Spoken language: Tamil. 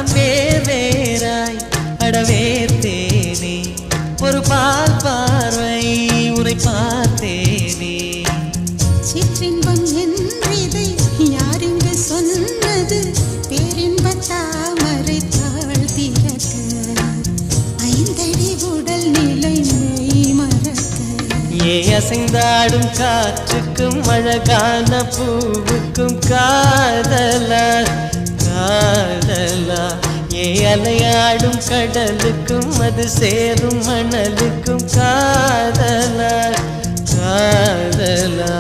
நான் வேறாய் அடவேத்தேனே ஒரு பார்வை உரை பார்த்தேனே சிற்றின்பம் என்றதை யாரெங்கு சொன்னது பேரின்ப தாமரை தாழ் திறக்க ஐந்தடி உடல் நிலை மெய் மறக்க அசைந்தாடும் காற்றுக்கும் அழகான பூவுக்கும் காதலா காதலா அலையாடும் கடலுக்கும் அது சேரும் மணலுக்கும் காதலா காதலா